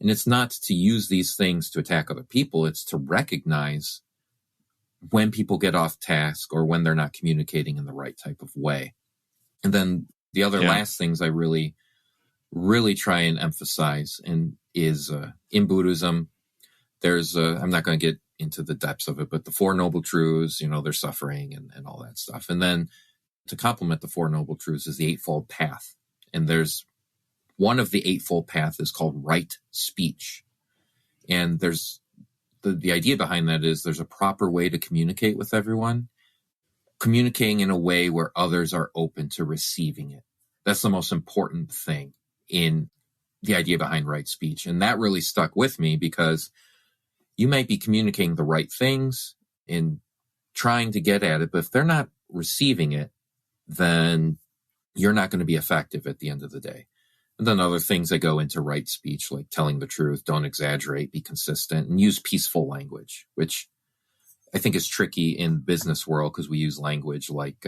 And it's not to use these things to attack other people. It's to recognize when people get off task or when they're not communicating in the right type of way. And then the other last things I really, really try and emphasize is in Buddhism, there's I'm not going to get into the depths of it, but the Four Noble Truths, there's suffering and all that stuff. And then to complement the Four Noble Truths is the Eightfold Path. And there's one of the Eightfold Path is called right speech. And there's the idea behind that is there's a proper way to communicate with everyone, communicating in a way where others are open to receiving it. That's the most important thing in the idea behind right speech. And that really stuck with me because you might be communicating the right things and trying to get at it, but if they're not receiving it, then you're not going to be effective at the end of the day. And then other things that go into right speech, like telling the truth, don't exaggerate, be consistent, and use peaceful language, which I think is tricky in the business world because we use language like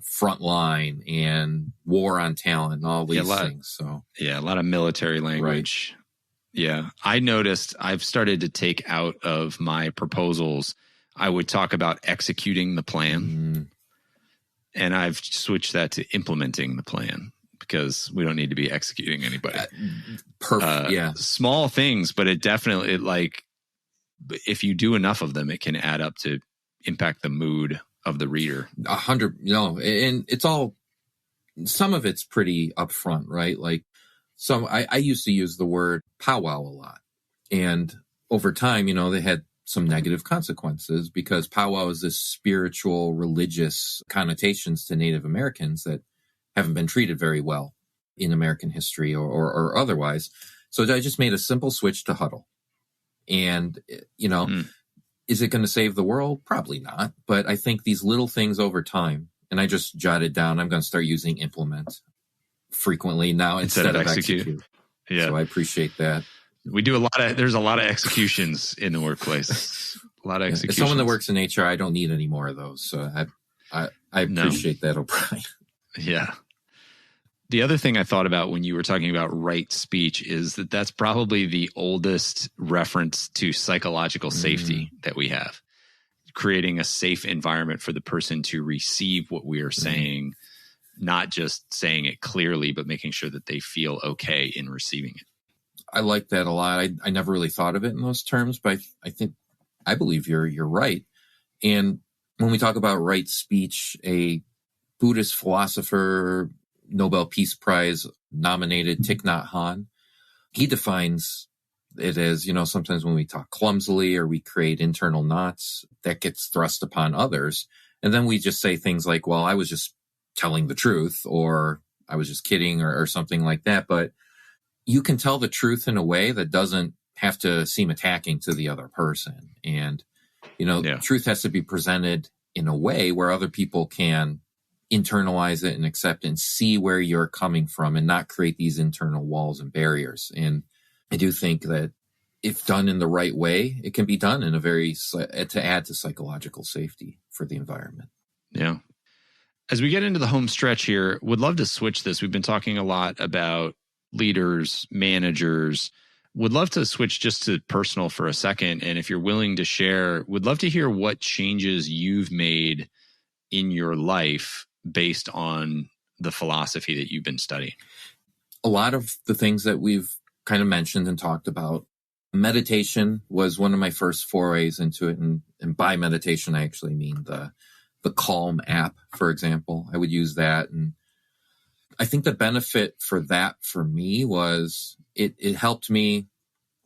frontline and war on talent and all these things. So
a lot of military language. Right. Yeah. I noticed I've started to take out of my proposals, I would talk about executing the plan. And I've switched that to implementing the plan because we don't need to be executing anybody.
Perfect.
Small things, but it definitely if you do enough of them, it can add up to impact the mood of the reader.
100, and it's all, some of it's pretty upfront, right? Like I used to use the word powwow a lot. And over time, they had some negative consequences because powwow is this spiritual, religious connotations to Native Americans that haven't been treated very well in American history or otherwise. So I just made a simple switch to huddle. And, is it going to save the world? Probably not. But I think these little things over time, and I just jotted down, I'm going to start using implement frequently now instead of execute.
Yeah.
So I appreciate that.
We do there's a lot of executions in the workplace. A lot of executions.
As someone that works in HR, I don't need any more of those. So I appreciate that, O'Brien.
Yeah. The other thing I thought about when you were talking about right speech is that that's probably the oldest reference to psychological safety that we have. Creating a safe environment for the person to receive what we are saying, not just saying it clearly, but making sure that they feel okay in receiving it.
I like that a lot. I never really thought of it in those terms, but I believe you're right. And when we talk about right speech, a Buddhist philosopher, Nobel Peace Prize nominated Thich Nhat Hanh, he defines it as, sometimes when we talk clumsily or we create internal knots, that gets thrust upon others. And then we just say things like, well, I was just telling the truth, or I was just kidding, or something like that. But you can tell the truth in a way that doesn't have to seem attacking to the other person. And, truth has to be presented in a way where other people can internalize it and accept it and see where you're coming from and not create these internal walls and barriers. And I do think that if done in the right way, it can be done in to add to psychological safety for the environment.
Yeah. As we get into the home stretch here, would love to switch this. We've been talking a lot about leaders, managers. Would love to switch just to personal for a second. And if you're willing to share, would love to hear what changes you've made in your life based on the philosophy that you've been studying.
A lot of the things that we've kind of mentioned and talked about. Meditation was one of my first forays into it. And by meditation, I actually mean the Calm app, for example. I would use that. And I think the benefit for that for me was it helped me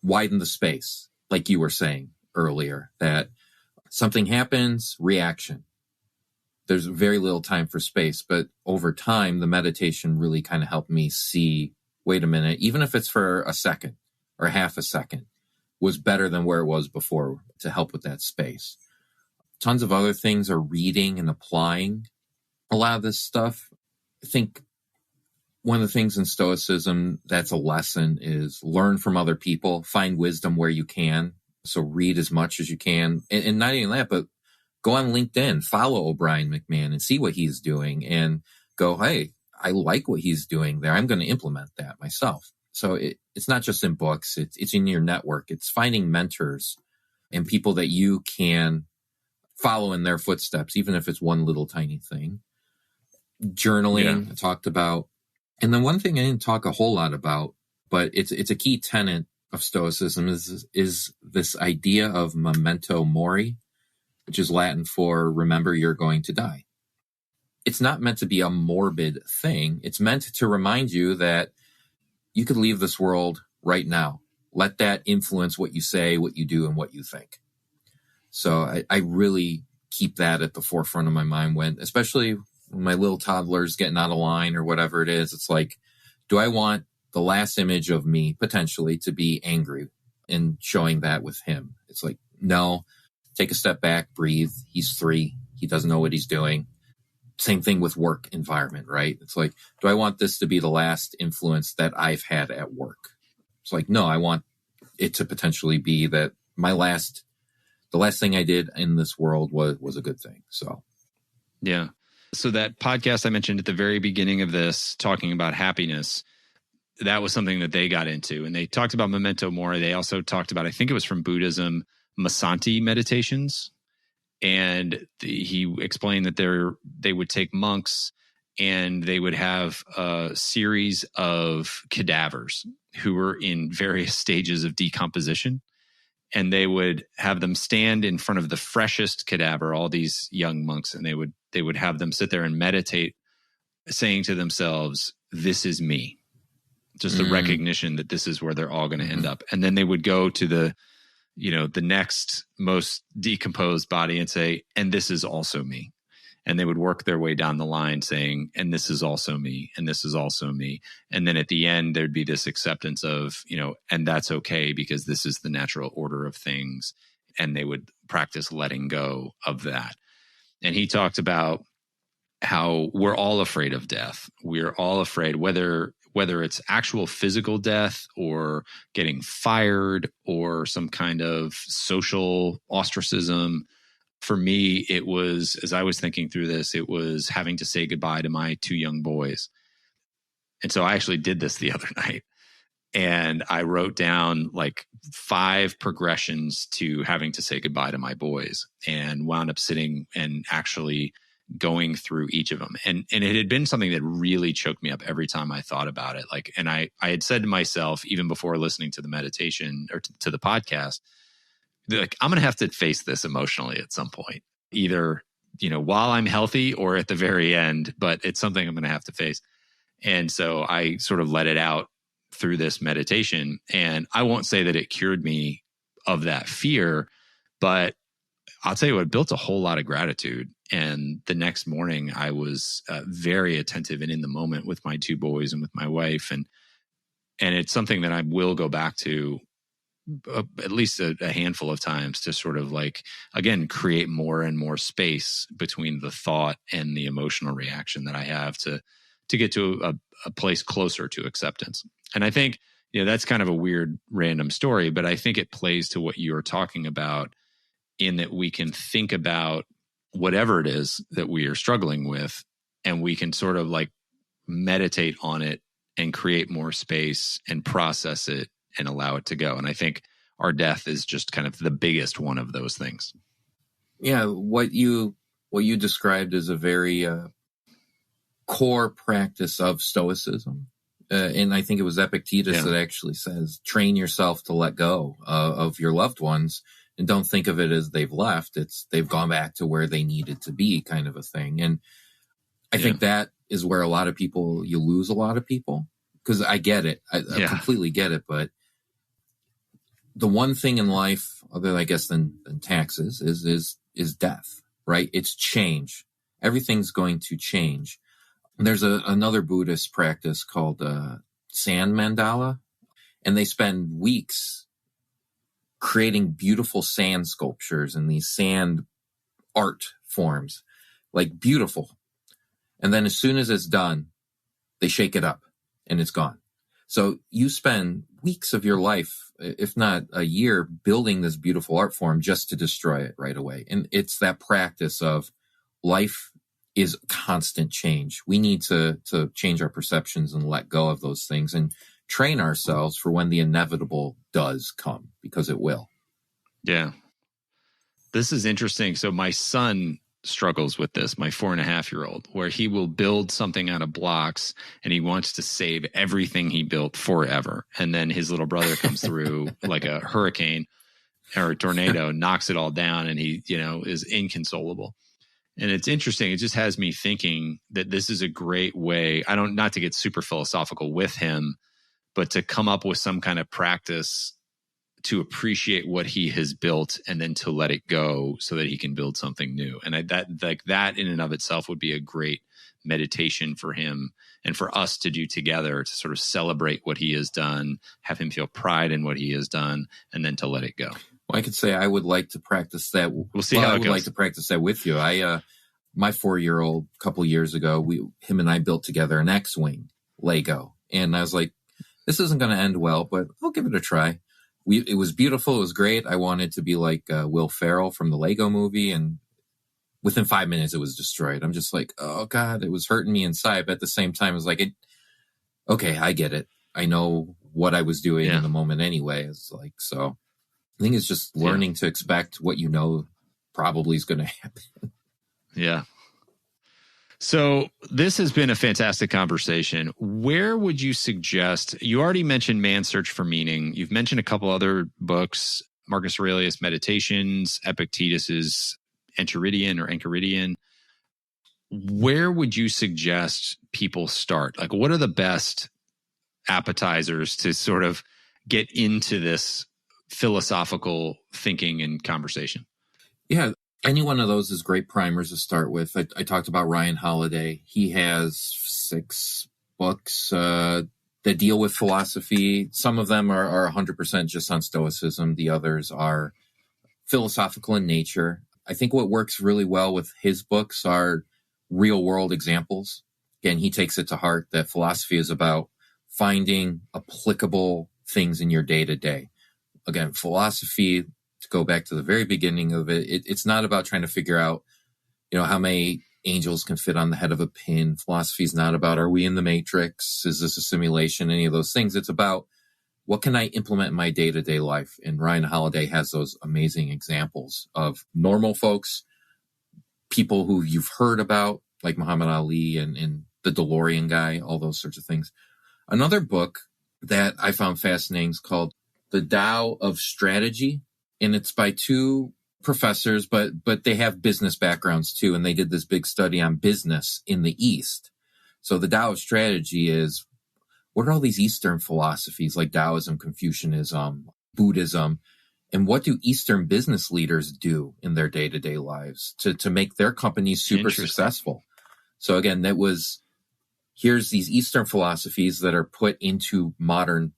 widen the space, like you were saying earlier, that something happens, reaction. There's very little time for space, but over time, the meditation really kind of helped me see, wait a minute, even if it's for a second or half a second, was better than where it was before to help with that space. Tons of other things are reading and applying a lot of this stuff. I think one of the things in Stoicism that's a lesson is learn from other people, find wisdom where you can. So read as much as you can. And not even that, but go on LinkedIn, follow O'Brien McMahon and see what he's doing and go, hey, I like what he's doing there. I'm going to implement that myself. So it's not just in books. It's in your network. It's finding mentors and people that you can follow in their footsteps, even if it's one little tiny thing. Journaling, I talked about. And then one thing I didn't talk a whole lot about, but it's a key tenet of Stoicism is this idea of memento mori, which is Latin for remember you're going to die. It's not meant to be a morbid thing. It's meant to remind you that you could leave this world right now. Let that influence what you say, what you do, and what you think. So I really keep that at the forefront of my mind especially when my little toddler's getting out of line or whatever it is. It's like, do I want the last image of me potentially to be angry and showing that with him? It's like, no. Take a step back, breathe. He's 3. He doesn't know what he's doing. Same thing with work environment, right? It's like, do I want this to be the last influence that I've had at work? It's like, no, I want it to potentially be that the last thing I did in this world was a good thing. So,
yeah. So that podcast I mentioned at the very beginning of this, talking about happiness, that was something that they got into. And they talked about memento mori. They also talked about, I think it was from Buddhism, Masanti meditations. And he explained that they would take monks and they would have a series of cadavers who were in various stages of decomposition. and they would have them stand in front of the freshest cadaver, all these young monks, and they would have them sit there and meditate, saying to themselves, "This is me." Just the recognition that this is where they're all going to end up. And then they would go to the next most decomposed body and say, "And this is also me." And they would work their way down the line saying, "And this is also me, and this is also me." And then at the end, there'd be this acceptance of, and that's okay because this is the natural order of things. And they would practice letting go of that. And he talked about how we're all afraid of death. We're all afraid, whether it's actual physical death or getting fired or some kind of social ostracism. For me, it was, as I was thinking through this, it was having to say goodbye to my 2 young boys. And so I actually did this the other night. And I wrote down like 5 progressions to having to say goodbye to my boys, and wound up sitting and actually going through each of them. And it had been something that really choked me up every time I thought about it. And I had said to myself, even before listening to the meditation or to the podcast, like, I'm going to have to face this emotionally at some point, either, while I'm healthy or at the very end, but it's something I'm going to have to face. And so I sort of let it out through this meditation. And I won't say that it cured me of that fear, but I'll tell you what, it built a whole lot of gratitude. And the next morning I was very attentive and in the moment with my 2 boys and with my wife. And it's something that I will go back to at least a handful of times to sort of again, create more and more space between the thought and the emotional reaction that I have to get to a place closer to acceptance. And I think, that's kind of a weird random story, but I think it plays to what you're talking about, in that we can think about whatever it is that we are struggling with, and we can sort of meditate on it and create more space and process it and allow it to go. And I think our death is just kind of the biggest one of those things.
Yeah, what you described is a very core practice of Stoicism. And I think it was Epictetus that actually says, train yourself to let go of your loved ones, and don't think of it as they've left. It's they've gone back to where they needed to be, kind of a thing. And I think that is where you lose a lot of people, because I get it. I completely get it. But the one thing in life, other, I guess, than taxes is death, right? It's change. Everything's going to change. And there's another Buddhist practice called sand mandala, and they spend weeks creating beautiful sand sculptures and these sand art forms, beautiful. And then as soon as it's done, they shake it up and it's gone. So you spend weeks of your life, if not a year, building this beautiful art form just to destroy it right away. And it's that practice of life is constant change. We need to change our perceptions and let go of those things and train ourselves for when the inevitable does come, because it will.
Yeah. This is interesting. So my son struggles with this, my 4.5-year-old, where he will build something out of blocks and he wants to save everything he built forever. And then his little brother comes through like a hurricane or a tornado, knocks it all down, and he, is inconsolable. And it's interesting. It just has me thinking that this is a great way, not to get super philosophical with him, but to come up with some kind of practice to appreciate what he has built and then to let it go so that he can build something new. And that in and of itself would be a great meditation for him and for us to do together, to sort of celebrate what he has done, have him feel pride in what he has done, and then to let it go.
Well, I could say I would like to practice that.
We'll see how it goes. I would
like to practice that with you. My 4-year-old, a couple years ago, him and I built together an X-Wing Lego. And I was like, this isn't going to end well, but I'll give it a try. It was beautiful. It was great. I wanted to be like Will Ferrell from the Lego movie. And within 5 minutes, it was destroyed. I'm just like, oh, God, it was hurting me inside. But at the same time, it was like, okay, I get it. I know what I was doing in the moment anyway. It's like, so I think it's just learning to expect what you know probably is going to happen.
Yeah. So this has been a fantastic conversation. Where would you suggest, you already mentioned Man's Search for Meaning. You've mentioned a couple other books. Marcus Aurelius' Meditations, Epictetus's Enchiridion. Where would you suggest people start? Like, what are the best appetizers to sort of get into this philosophical thinking and conversation?
Yeah, any one of those is great primers to start with. I talked about Ryan Holiday. He has 6 books that deal with philosophy. Some of them are 100% just on Stoicism. The others are philosophical in nature. I think what works really well with his books are real world examples. Again, he takes it to heart that philosophy is about finding applicable things in your day to day. Again, philosophy, to go back to the very beginning of it's not about trying to figure out, how many angels can fit on the head of a pin. Philosophy is not about, are we in the matrix? Is this a simulation? Any of those things. It's about, what can I implement in my day to day life? And Ryan Holiday has those amazing examples of normal folks, people who you've heard about, like Muhammad Ali and the DeLorean guy, all those sorts of things. Another book that I found fascinating is called The Tao of Strategy, and it's by 2 professors, but they have business backgrounds too, and they did this big study on business in the East. So the Tao of Strategy is, what are all these Eastern philosophies like Taoism, Confucianism, Buddhism, and what do Eastern business leaders do in their day-to-day lives to make their companies super successful? So again, here's these Eastern philosophies that are put into modern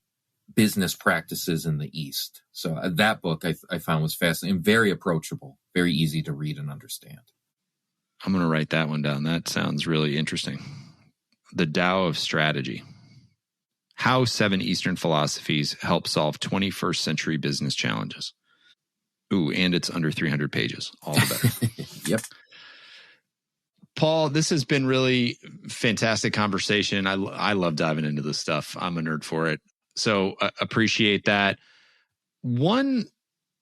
business practices in the East. So that book I found was fascinating, very approachable, very easy to read and understand.
I'm going to write that one down. That sounds really interesting. The Tao of Strategy. How 7 Eastern philosophies help solve 21st century business challenges. Ooh, and it's under 300 pages. All the better.
Yep.
Paul, this has been really fantastic conversation. I love diving into this stuff. I'm a nerd for it. So appreciate that. One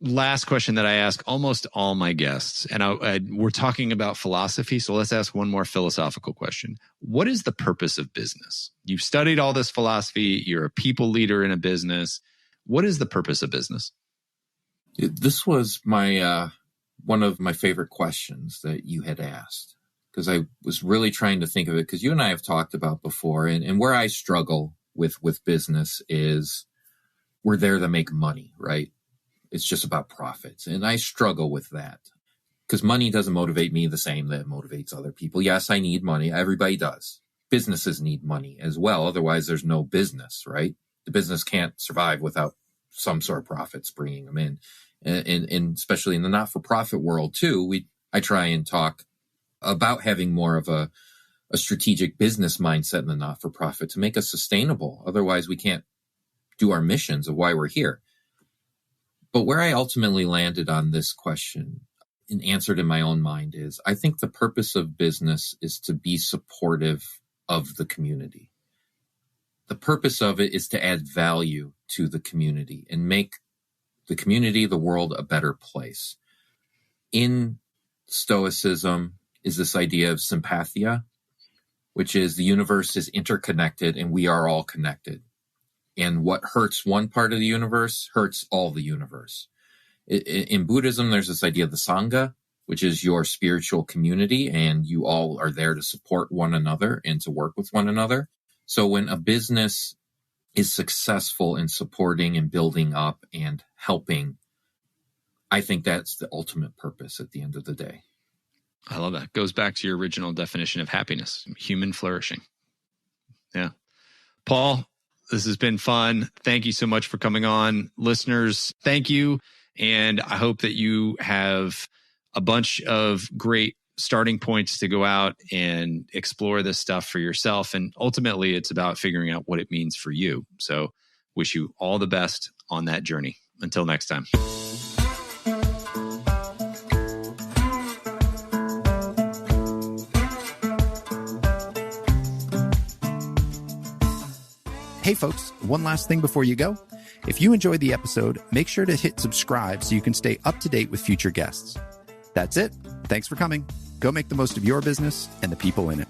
last question that I ask almost all my guests, and we're talking about philosophy, so let's ask one more philosophical question. What is the purpose of business? You've studied all this philosophy. You're a people leader in a business. What is the purpose of business?
This was one of my favorite questions that you had asked, because I was really trying to think of it, because you and I have talked about before, and where I struggle with business is we're there to make money, right? It's just about profits. And I struggle with that because money doesn't motivate me the same that it motivates other people. Yes, I need money. Everybody does. Businesses need money as well. Otherwise, there's no business, right? The business can't survive without some sort of profits bringing them in. And especially in the not-for-profit world too, I try and talk about having more of a strategic business mindset in the not-for-profit to make us sustainable. Otherwise, we can't do our missions of why we're here. But where I ultimately landed on this question and answered in my own mind is, I think the purpose of business is to be supportive of the community. The purpose of it is to add value to the community and make the community, the world, a better place. In Stoicism is this idea of sympathia, which is the universe is interconnected and we are all connected. And what hurts one part of the universe hurts all the universe. In Buddhism, there's this idea of the Sangha, which is your spiritual community, and you all are there to support one another and to work with one another. So when a business is successful in supporting and building up and helping, I think that's the ultimate purpose at the end of the day.
I love that. Goes back to your original definition of happiness, human flourishing. Yeah. Paul, this has been fun. Thank you so much for coming on. Listeners, thank you. And I hope that you have a bunch of great starting points to go out and explore this stuff for yourself. And ultimately, it's about figuring out what it means for you. So wish you all the best on that journey. Until next time.
Hey folks, one last thing before you go. If you enjoyed the episode, make sure to hit subscribe so you can stay up to date with future guests. That's it. Thanks for coming. Go make the most of your business and the people in it.